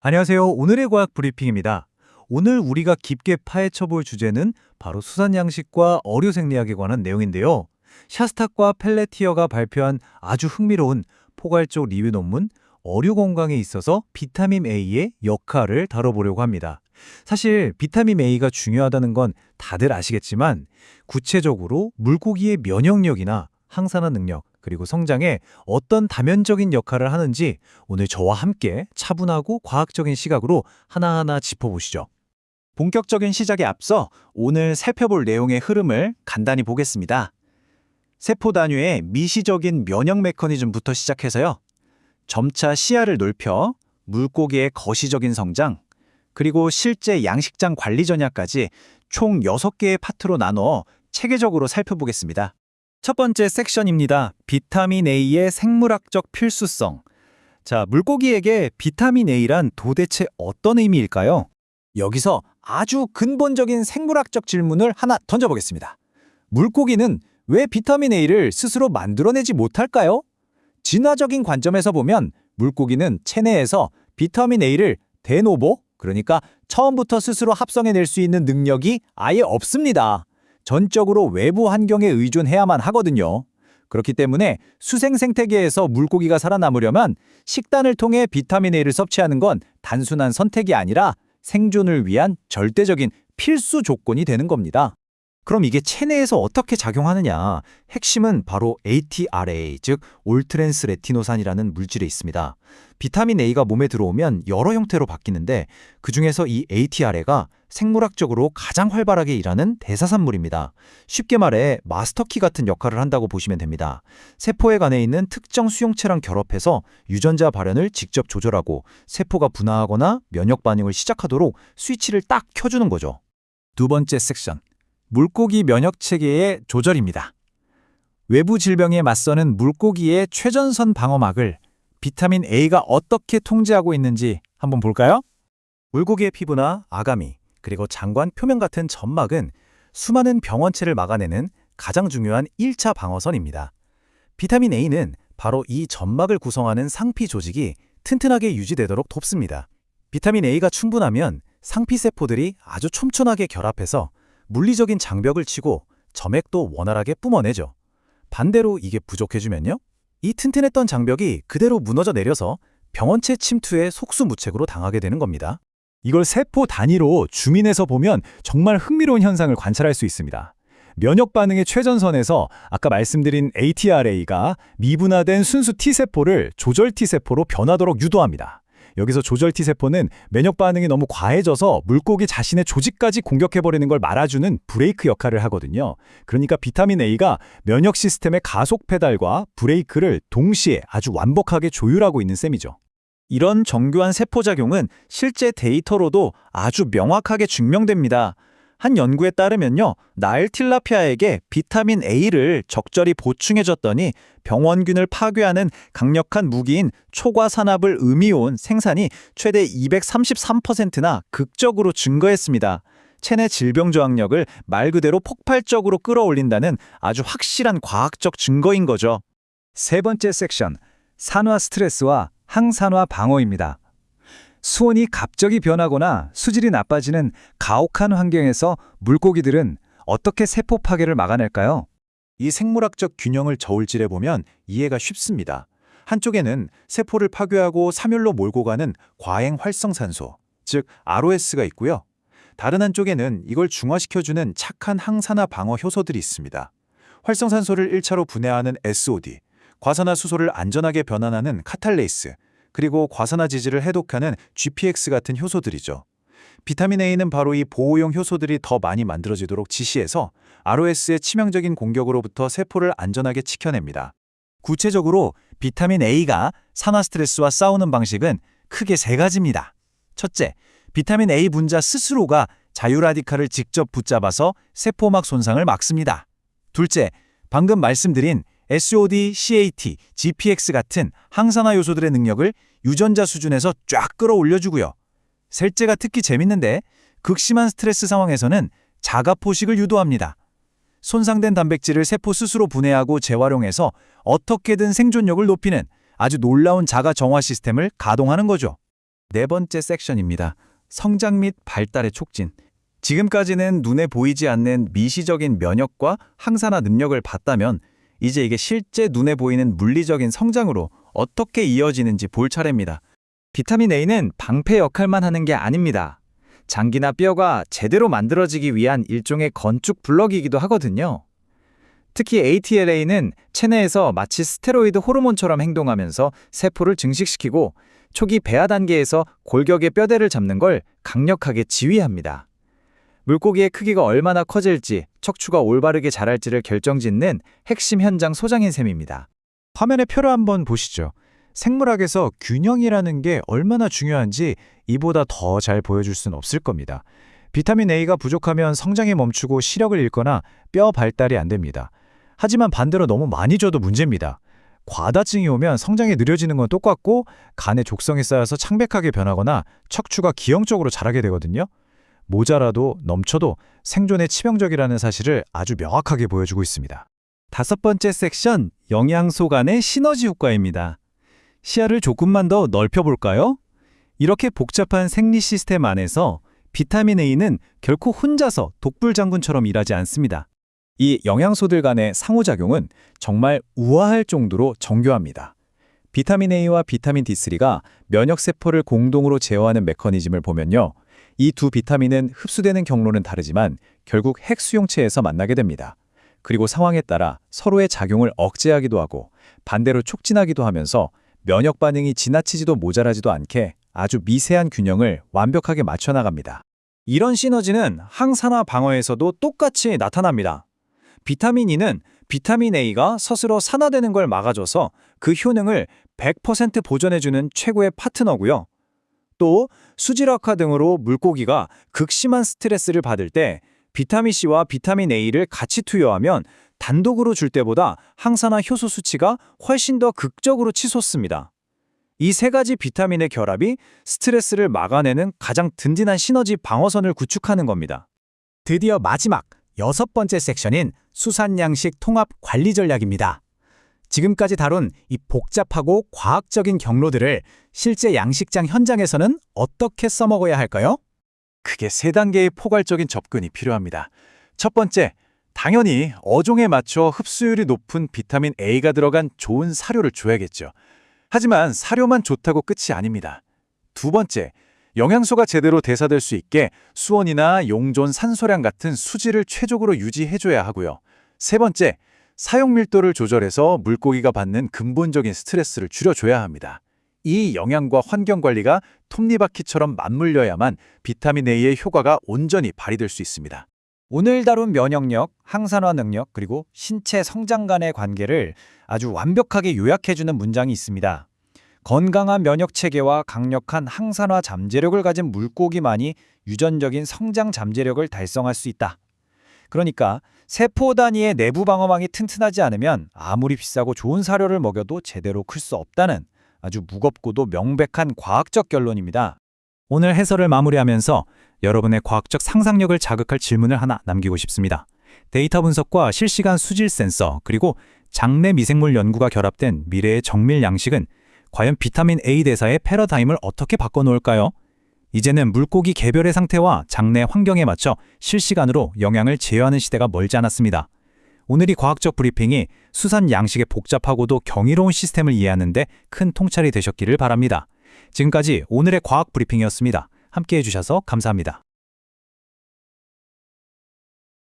안녕하세요. 오늘의 과학 브리핑입니다. 오늘 우리가 깊게 파헤쳐 볼 주제는 바로 수산 양식과 어류 생리학에 관한 내용인데요. 샤스탁과 펠레티어가 발표한 아주 흥미로운 포괄적 리뷰 논문 어류 건강에 있어서 비타민 A의 역할을 다뤄보려고 합니다. 사실 비타민 A가 중요하다는 건 다들 아시겠지만 구체적으로 물고기의 면역력이나 항산화 능력, 그리고 성장에 어떤 다면적인 역할을 하는지 오늘 저와 함께 차분하고 과학적인 시각으로 하나하나 짚어보시죠. 본격적인 시작에 앞서 오늘 살펴볼 내용의 흐름을 간단히 보겠습니다. 세포 단위의 미시적인 면역 메커니즘부터 시작해서요. 점차 시야를 넓혀 물고기의 거시적인 성장, 그리고 실제 양식장 관리 전략까지 총 6개의 파트로 나눠 체계적으로 살펴보겠습니다. 첫 번째 섹션입니다. 비타민 A의 생물학적 필수성. 자, 물고기에게 비타민 A란 도대체 어떤 의미일까요? 여기서 아주 근본적인 생물학적 질문을 하나 던져보겠습니다. 물고기는 왜 비타민 A를 스스로 만들어내지 못할까요? 진화적인 관점에서 보면 물고기는 체내에서 비타민 A를 데노보, 그러니까 처음부터 스스로 합성해낼 수 있는 능력이 아예 없습니다. 전적으로 외부 환경에 의존해야만 하거든요. 그렇기 때문에 수생 생태계에서 물고기가 살아남으려면 식단을 통해 비타민 A를 섭취하는 건 단순한 선택이 아니라 생존을 위한 절대적인 필수 조건이 되는 겁니다. 그럼 이게 체내에서 어떻게 작용하느냐? 핵심은 바로 ATRA, 즉 올트랜스 레티노산이라는 물질에 있습니다. 비타민 A가 몸에 들어오면 여러 형태로 바뀌는데 그중에서 이 ATRA가 생물학적으로 가장 활발하게 일하는 대사산물입니다. 쉽게 말해 마스터키 같은 역할을 한다고 보시면 됩니다. 세포에 관해 있는 특정 수용체랑 결합해서 유전자 발현을 직접 조절하고 세포가 분화하거나 면역 반응을 시작하도록 스위치를 딱 켜주는 거죠. 두 번째 섹션. 물고기 면역 체계의 조절입니다. 외부 질병에 맞서는 물고기의 최전선 방어막을 비타민 A가 어떻게 통제하고 있는지 한번 볼까요? 물고기의 피부나 아가미, 그리고 장관 표면 같은 점막은 수많은 병원체를 막아내는 가장 중요한 1차 방어선입니다. 비타민 A는 바로 이 점막을 구성하는 상피 조직이 튼튼하게 유지되도록 돕습니다. 비타민 A가 충분하면 상피 세포들이 아주 촘촘하게 결합해서 물리적인 장벽을 치고 점액도 원활하게 뿜어내죠. 반대로 이게 부족해지면요? 이 튼튼했던 장벽이 그대로 무너져 내려서 병원체 침투에 속수무책으로 당하게 되는 겁니다. 이걸 세포 단위로 줌인해서 보면 정말 흥미로운 현상을 관찰할 수 있습니다. 면역 반응의 최전선에서 아까 말씀드린 ATRA가 미분화된 순수 T세포를 조절 T세포로 변하도록 유도합니다. 여기서 조절 T세포는 면역 반응이 너무 과해져서 물고기 자신의 조직까지 공격해버리는 걸 막아주는 브레이크 역할을 하거든요. 그러니까 비타민 A가 면역 시스템의 가속 페달과 브레이크를 동시에 아주 완벽하게 조율하고 있는 셈이죠. 이런 정교한 세포작용은 실제 데이터로도 아주 명확하게 증명됩니다. 한 연구에 따르면요, 나일 틸라피아에게 비타민 A를 적절히 보충해줬더니 병원균을 파괴하는 강력한 무기인 초과산화불 음이온 생산이 최대 233%나 극적으로 증가했습니다. 체내 질병 저항력을 말 그대로 폭발적으로 끌어올린다는 아주 확실한 과학적 증거인 거죠. 세 번째 섹션, 산화 스트레스와 항산화 방어입니다. 수온이 갑자기 변하거나 수질이 나빠지는 가혹한 환경에서 물고기들은 어떻게 세포 파괴를 막아낼까요? 이 생물학적 균형을 저울질해 보면 이해가 쉽습니다. 한쪽에는 세포를 파괴하고 사멸로 몰고 가는 과행 활성산소, 즉 ROS가 있고요. 다른 한쪽에는 이걸 중화시켜주는 착한 항산화 방어 효소들이 있습니다. 활성산소를 1차로 분해하는 SOD, 과산화수소를 안전하게 변환하는 카탈레이스, 그리고 과산화지질을 해독하는 GPX 같은 효소들이죠. 비타민 A는 바로 이 보호용 효소들이 더 많이 만들어지도록 지시해서 ROS의 치명적인 공격으로부터 세포를 안전하게 지켜냅니다. 구체적으로 비타민 A가 산화 스트레스와 싸우는 방식은 크게 3가지입니다. 첫째, 비타민 A 분자 스스로가 자유라디칼을 직접 붙잡아서 세포막 손상을 막습니다. 둘째, 방금 말씀드린 SOD, CAT, GPX 같은 항산화 요소들의 능력을 유전자 수준에서 쫙 끌어올려주고요. 셋째가 특히 재밌는데 극심한 스트레스 상황에서는 자가 포식을 유도합니다. 손상된 단백질을 세포 스스로 분해하고 재활용해서 어떻게든 생존력을 높이는 아주 놀라운 자가 정화 시스템을 가동하는 거죠. 네 번째 섹션입니다. 성장 및 발달의 촉진. 지금까지는 눈에 보이지 않는 미시적인 면역과 항산화 능력을 봤다면 이제 이게 실제 눈에 보이는 물리적인 성장으로 어떻게 이어지는지 볼 차례입니다. 비타민 A는 방패 역할만 하는 게 아닙니다. 장기나 뼈가 제대로 만들어지기 위한 일종의 건축 블럭이기도 하거든요. 특히 ATLA는 체내에서 마치 스테로이드 호르몬처럼 행동하면서 세포를 증식시키고 초기 배아 단계에서 골격의 뼈대를 잡는 걸 강력하게 지휘합니다. 물고기의 크기가 얼마나 커질지, 척추가 올바르게 자랄지를 결정짓는 핵심 현장 소장인 셈입니다. 화면의 표를 한번 보시죠. 생물학에서 균형이라는 게 얼마나 중요한지 이보다 더 잘 보여줄 수는 없을 겁니다. 비타민 A가 부족하면 성장이 멈추고 시력을 잃거나 뼈 발달이 안 됩니다. 하지만 반대로 너무 많이 줘도 문제입니다. 과다증이 오면 성장이 느려지는 건 똑같고 간에 족성이 쌓여서 창백하게 변하거나 척추가 기형적으로 자라게 되거든요. 모자라도 넘쳐도 생존에 치명적이라는 사실을 아주 명확하게 보여주고 있습니다. 다섯 번째 섹션, 영양소 간의 시너지 효과입니다. 시야를 조금만 더 넓혀볼까요? 이렇게 복잡한 생리 시스템 안에서 비타민 A는 결코 혼자서 독불장군처럼 일하지 않습니다. 이 영양소들 간의 상호작용은 정말 우아할 정도로 정교합니다. 비타민 A와 비타민 D3가 면역세포를 공동으로 제어하는 메커니즘을 보면요. 이 두 비타민은 흡수되는 경로는 다르지만 결국 핵수용체에서 만나게 됩니다. 그리고 상황에 따라 서로의 작용을 억제하기도 하고 반대로 촉진하기도 하면서 면역 반응이 지나치지도 모자라지도 않게 아주 미세한 균형을 완벽하게 맞춰나갑니다. 이런 시너지는 항산화 방어에서도 똑같이 나타납니다. 비타민 E는 비타민 A가 스스로 산화되는 걸 막아줘서 그 효능을 100% 보존해주는 최고의 파트너고요. 또 수질 악화 등으로 물고기가 극심한 스트레스를 받을 때 비타민 C와 비타민 A를 같이 투여하면 단독으로 줄 때보다 항산화 효소 수치가 훨씬 더 극적으로 치솟습니다. 이 세 가지 비타민의 결합이 스트레스를 막아내는 가장 든든한 시너지 방어선을 구축하는 겁니다. 드디어 마지막 여섯 번째 섹션인 수산양식 통합 관리 전략입니다. 지금까지 다룬 이 복잡하고 과학적인 경로들을 실제 양식장 현장에서는 어떻게 써먹어야 할까요? 크게 세 단계의 포괄적인 접근이 필요합니다. 첫 번째, 당연히 어종에 맞춰 흡수율이 높은 비타민 A가 들어간 좋은 사료를 줘야겠죠. 하지만 사료만 좋다고 끝이 아닙니다. 두 번째, 영양소가 제대로 대사될 수 있게 수온이나 용존 산소량 같은 수질을 최적으로 유지해줘야 하고요. 세 번째, 사용 밀도를 조절해서 물고기가 받는 근본적인 스트레스를 줄여줘야 합니다. 이 영양과 환경 관리가 톱니바퀴처럼 맞물려야만 비타민 A의 효과가 온전히 발휘될 수 있습니다. 오늘 다룬 면역력, 항산화 능력, 그리고 신체 성장 간의 관계를 아주 완벽하게 요약해주는 문장이 있습니다. 건강한 면역 체계와 강력한 항산화 잠재력을 가진 물고기만이 유전적인 성장 잠재력을 달성할 수 있다. 그러니까 세포 단위의 내부 방어망이 튼튼하지 않으면 아무리 비싸고 좋은 사료를 먹여도 제대로 클 수 없다는 아주 무겁고도 명백한 과학적 결론입니다. 오늘 해설을 마무리하면서 여러분의 과학적 상상력을 자극할 질문을 하나 남기고 싶습니다. 데이터 분석과 실시간 수질 센서 그리고 장내 미생물 연구가 결합된 미래의 정밀 양식은 과연 비타민 A 대사의 패러다임을 어떻게 바꿔놓을까요? 이제는 물고기 개별의 상태와 장내 환경에 맞춰 실시간으로 영양을 제어하는 시대가 멀지 않았습니다. 오늘 이 과학적 브리핑이 수산 양식의 복잡하고도 경이로운 시스템을 이해하는 데 큰 통찰이 되셨기를 바랍니다. 지금까지 오늘의 과학 브리핑이었습니다. 함께해 주셔서 감사합니다.